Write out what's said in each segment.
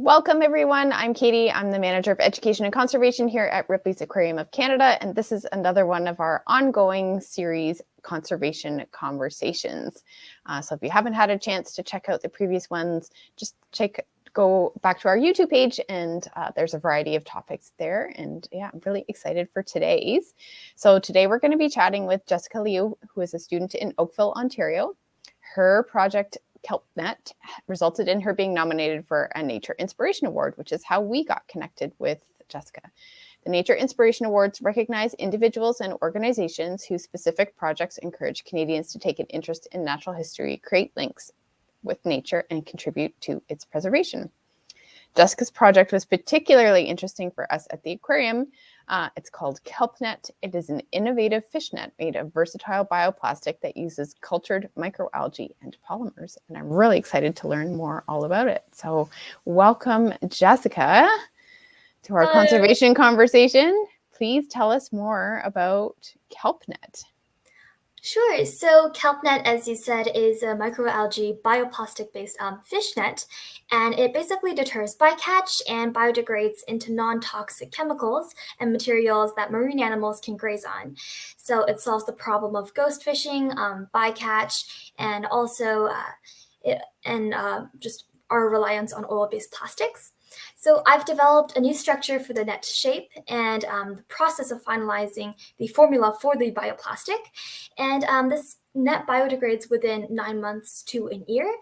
Welcome, everyone. I'm Katie. I'm the Manager of Education and Conservation here at Ripley's Aquarium of Canada, and this is another one of our ongoing series, Conservation Conversations. So if you haven't had a chance to check out the previous ones, just go back to our YouTube page, and there's a variety of topics there. And yeah, I'm really excited for today's. So today we're going to be chatting with Jessica Liu, who is a student in Oakville, Ontario. Her project kelpnet resulted in her being nominated for a Nature Inspiration Award, which is how we got connected with Jessica. The Nature Inspiration Awards recognize individuals and organizations whose specific projects encourage Canadians to take an interest in natural history, create links with nature, and contribute to its preservation. Jessica's project was particularly interesting for us at the aquarium. It's called KelpNet. It is an innovative fish net made of versatile bioplastic that uses cultured microalgae and polymers. And I'm really excited to learn more all about it. So welcome, Jessica, to our conservation conversation. Please tell us more about KelpNet. Sure. So kelpnet, as you said, is a microalgae bioplastic-based fish net, and it basically deters bycatch and biodegrades into non-toxic chemicals and materials that marine animals can graze on. So it solves the problem of ghost fishing, bycatch, and also just our reliance on oil-based plastics. So I've developed a new structure for the net shape and the process of finalizing the formula for the bioplastic. And this net biodegrades within 9 months to an year,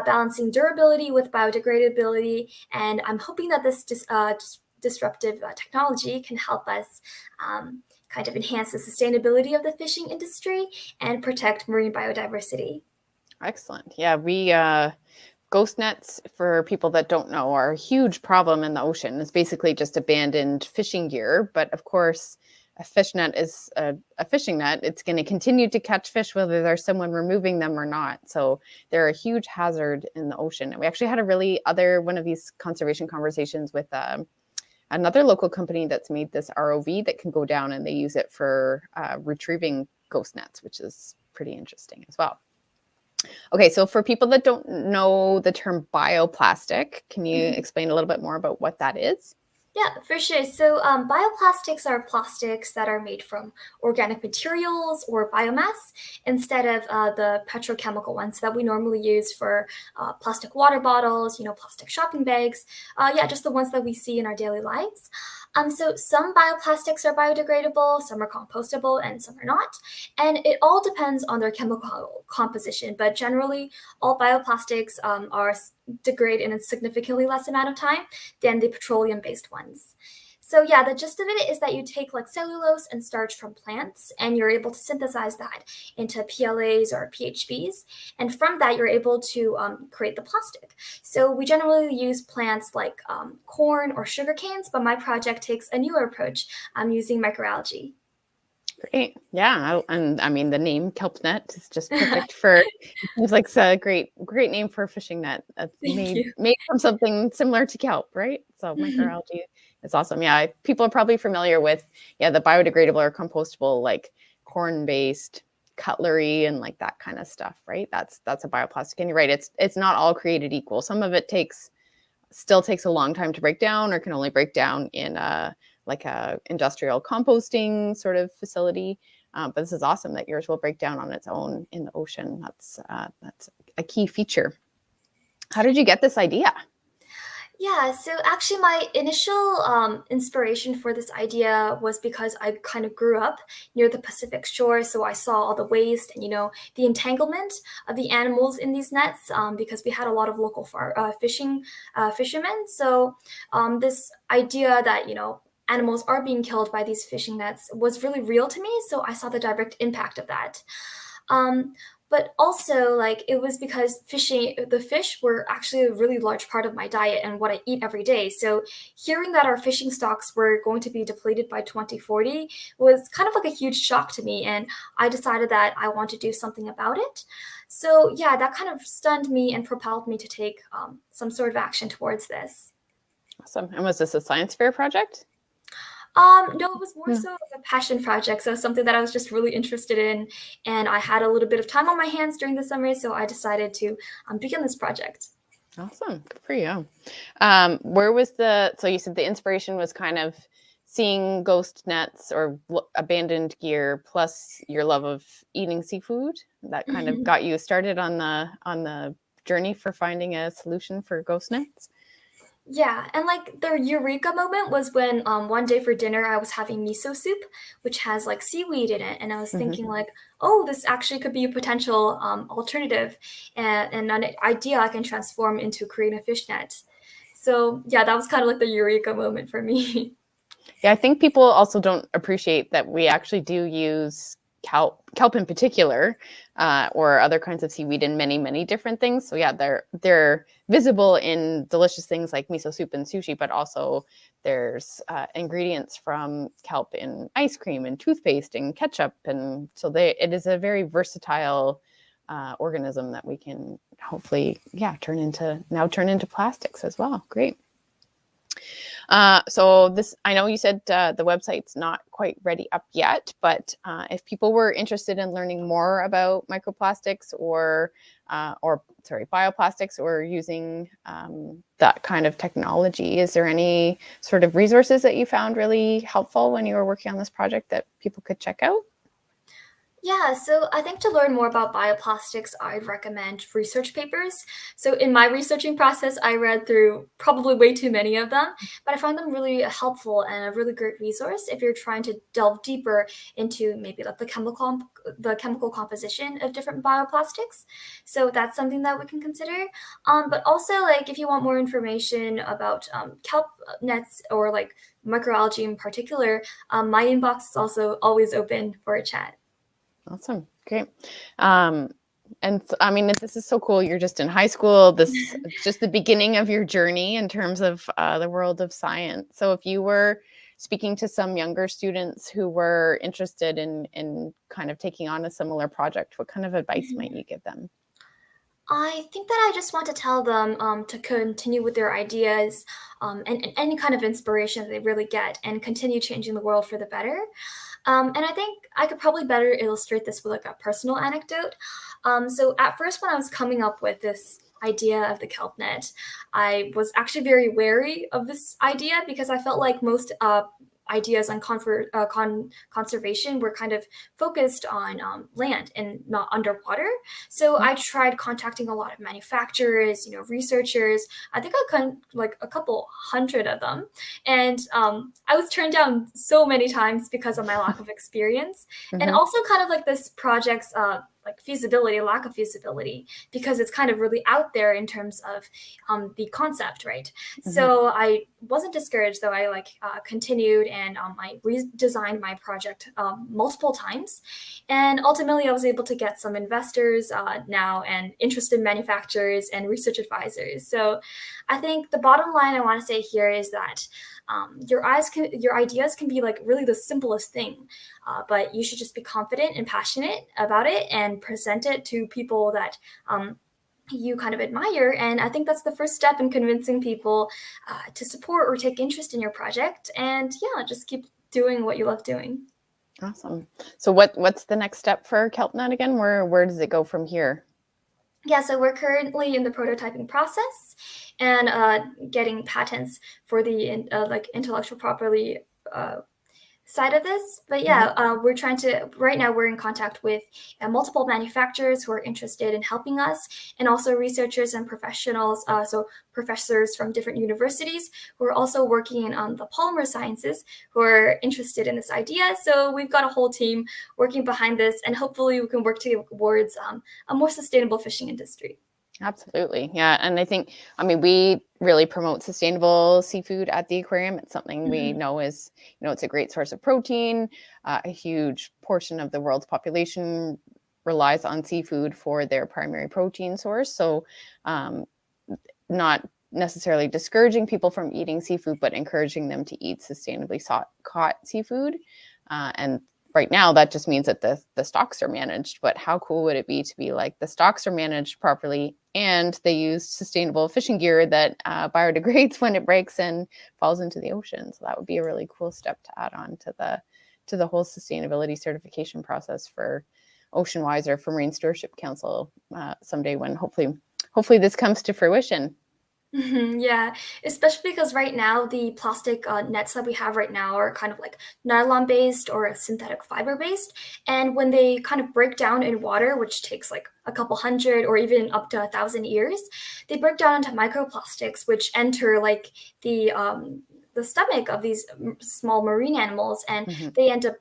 balancing durability with biodegradability. And I'm hoping that this disruptive technology can help us kind of enhance the sustainability of the fishing industry and protect marine biodiversity. Excellent. Yeah, we ghost nets, for people that don't know, are a huge problem in the ocean. It's basically just abandoned fishing gear. But of course, a fish net is a fishing net. It's going to continue to catch fish whether there's someone removing them or not. So they're a huge hazard in the ocean. And we actually had one of these conservation conversations with another local company that's made this ROV that can go down, and they use it for retrieving ghost nets, which is pretty interesting as well. Okay, so for people that don't know the term bioplastic, can you explain a little bit more about what that is? Yeah, for sure. So bioplastics are plastics that are made from organic materials or biomass instead of the petrochemical ones that we normally use for plastic water bottles, plastic shopping bags. Just the ones that we see in our daily lives. So some bioplastics are biodegradable, some are compostable, and some are not. And it all depends on their chemical composition. But generally, all bioplastics degrade in a significantly less amount of time than the petroleum-based ones. So yeah, the gist of it is that you take like cellulose and starch from plants, and you're able to synthesize that into PLAs or PHBs. And from that, you're able to create the plastic. So we generally use plants like corn or sugar canes, but my project takes a newer approach. I'm using microalgae. Great. Yeah. And I mean, the name kelpnet is just perfect for, it seems like it's a great name for a fishing net. It's made from something similar to kelp, right? So microalgae is awesome. Yeah. People are probably familiar with, the biodegradable or compostable, like corn-based cutlery and like that kind of stuff, right? That's a bioplastic. And you're right. It's not all created equal. Some of it still takes a long time to break down, or can only break down in a industrial composting sort of facility. But this is awesome that yours will break down on its own in the ocean. That's a key feature. How did you get this idea? Yeah, so actually my initial inspiration for this idea was because I kind of grew up near the Pacific shore, so I saw all the waste and, the entanglement of the animals in these nets because we had a lot of local fishermen. So this idea that, animals are being killed by these fishing nets was really real to me, so I saw the direct impact of that. But also, it was because the fish were actually a really large part of my diet and what I eat every day. So hearing that our fishing stocks were going to be depleted by 2040 was kind of like a huge shock to me. And I decided that I want to do something about it. So yeah, that kind of stunned me and propelled me to take some sort of action towards this. Awesome. And was this a science fair project? No, it was more so a passion project. So something that I was just really interested in. And I had a little bit of time on my hands during the summer, so I decided to begin this project. Awesome. Good for you. Where was so you said the inspiration was kind of seeing ghost nets or abandoned gear plus your love of eating seafood that kind of got you started on the journey for finding a solution for ghost nets? Yeah, and like the eureka moment was when one day for dinner I was having miso soup, which has like seaweed in it, and I was thinking like, oh, this actually could be a potential alternative and an idea I can transform into creating a fish net. So yeah, that was kind of like the eureka moment for me. Yeah, I think people also don't appreciate that we actually do use kelp in particular, or other kinds of seaweed in many, many different things. So yeah, they're visible in delicious things like miso soup and sushi, but also there's ingredients from kelp in ice cream and toothpaste and ketchup, and so it is a very versatile organism that we can hopefully turn into plastics as well. Great. So I know you said the website's not quite ready up yet, but if people were interested in learning more about microplastics or bioplastics or using that kind of technology, is there any sort of resources that you found really helpful when you were working on this project that people could check out? Yeah, so I think to learn more about bioplastics, I'd recommend research papers. So in my researching process, I read through probably way too many of them, but I find them really helpful and a really great resource if you're trying to delve deeper into maybe like the chemical composition of different bioplastics. So that's something that we can consider. But also, like if you want more information about kelp nets or like microalgae in particular, my inbox is also always open for a chat. Awesome. Great. And I mean, this is so cool. You're just in high school. This is just the beginning of your journey in terms of the world of science. So if you were speaking to some younger students who were interested in kind of taking on a similar project, what kind of advice might you give them? I think that I just want to tell them to continue with their ideas and any kind of inspiration they really get and continue changing the world for the better. And I think I could probably better illustrate this with like a personal anecdote. So at first, when I was coming up with this idea of the kelp net, I was actually very wary of this idea because I felt like most ideas on conservation were kind of focused on land and not underwater. So I tried contacting a lot of manufacturers, researchers. I think I like a couple hundred of them, and I was turned down so many times because of my lack of experience, and Mm-hmm. also kind of like this project's like lack of feasibility, because it's kind of really out there in terms of the concept, right? Mm-hmm. So I wasn't discouraged, though. I continued and I redesigned my project multiple times, and ultimately I was able to get some investors now and interested manufacturers and research advisors. So I think the bottom line I want to say here is that your ideas can be like really the simplest thing, but you should just be confident and passionate about it and present it to people that you kind of admire. And I think that's the first step in convincing people to support or take interest in your project. And yeah, just keep doing what you love doing. Awesome. So what's the next step for KelpNet again? Where does it go from here? Yeah, so we're currently in the prototyping process and getting patents for the intellectual property side of this. But yeah, we're trying to, right now we're in contact with multiple manufacturers who are interested in helping us, and also researchers and professionals, so professors from different universities who are also working on the polymer sciences, who are interested in this idea. So we've got a whole team working behind this, and hopefully we can work towards a more sustainable fishing industry. Absolutely. Yeah. And I mean, we really promote sustainable seafood at the aquarium. It's something we know it's a great source of protein. A huge portion of the world's population relies on seafood for their primary protein source. So, not necessarily discouraging people from eating seafood, but encouraging them to eat sustainably caught seafood. And right now, that just means that the stocks are managed. But how cool would it be to be like the stocks are managed properly and they use sustainable fishing gear that biodegrades when it breaks and falls into the ocean? So that would be a really cool step to add on to the whole sustainability certification process for OceanWise or for Marine Stewardship Council someday, when hopefully this comes to fruition. Yeah, especially because right now the plastic nets that we have right now are kind of like nylon based or synthetic fiber based. And when they kind of break down in water, which takes like a couple hundred or even up to 1,000 years, they break down into microplastics, which enter like the stomach of these small marine animals, and Hmm. they end up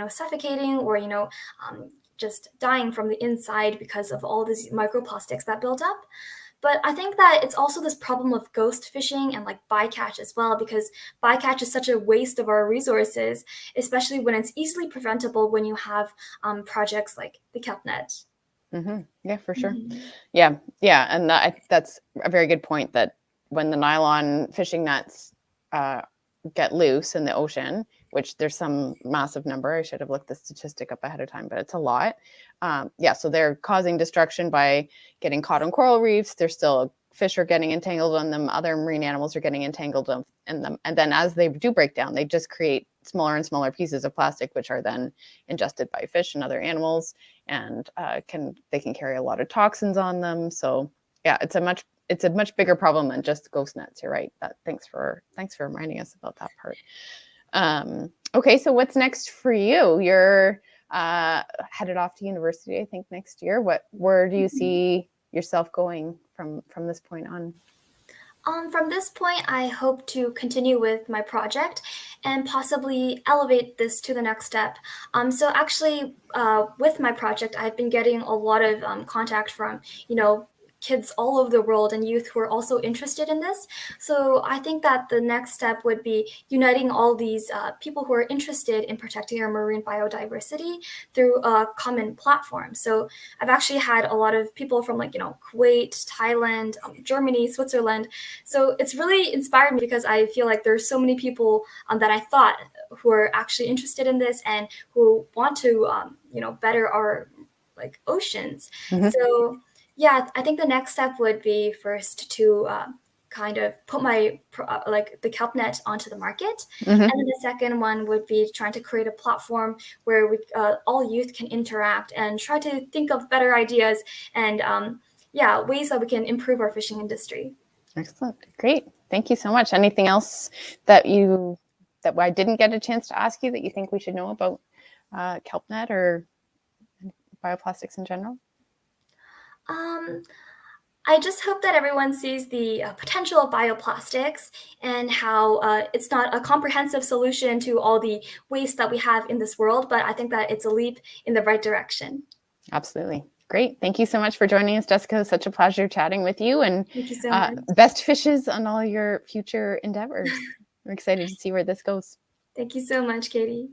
suffocating or just dying from the inside because of all these microplastics that build up. But I think that it's also this problem of ghost fishing and like bycatch as well, because bycatch is such a waste of our resources, especially when it's easily preventable when you have projects like the kelpnet. Hmm. Yeah, for sure. Mhm. Yeah, yeah, and that's a very good point. That when the nylon fishing nets uh, get loose in the ocean, which there's some massive number, I should have looked the statistic up ahead of time, but it's a lot. Yeah, so they're causing destruction by getting caught on coral reefs. There's still fish are getting entangled on them. Other marine animals are getting entangled in them, and then as they do break down, they just create smaller and smaller pieces of plastic, which are then ingested by fish and other animals, and they can carry a lot of toxins on them. So yeah, it's a much bigger problem than just ghost nets. You're right. Thanks for reminding us about that part. Okay, so what's next for you? You're headed off to university, I think, next year. Where do you see yourself going from this point on? From this point, I hope to continue with my project and possibly elevate this to the next step. So actually, with my project, I've been getting a lot of contact from, kids all over the world and youth who are also interested in this. So I think that the next step would be uniting all these people who are interested in protecting our marine biodiversity through a common platform. So I've actually had a lot of people from like, Kuwait, Thailand, Germany, Switzerland. So it's really inspired me because I feel like there's so many people that I thought who are actually interested in this and who want to, better our like oceans. Hmm. So yeah, I think the next step would be first to kind of put like the kelp net onto the market, Hmm. and then the second one would be trying to create a platform where we all youth can interact and try to think of better ideas and yeah, ways that we can improve our fishing industry. Excellent. Great. Thank you so much. Anything else that I didn't get a chance to ask you that you think we should know about KelpNet or bioplastics in general? Um, I just hope that everyone sees the potential of bioplastics and how it's not a comprehensive solution to all the waste that we have in this world, but I think that it's a leap in the right direction. Absolutely. Great. Thank you so much for joining us, Jessica. Such a pleasure chatting with you, and Thank you so much. best fishes on all your future endeavors. We're excited to see where this goes. Thank you so much, Katie.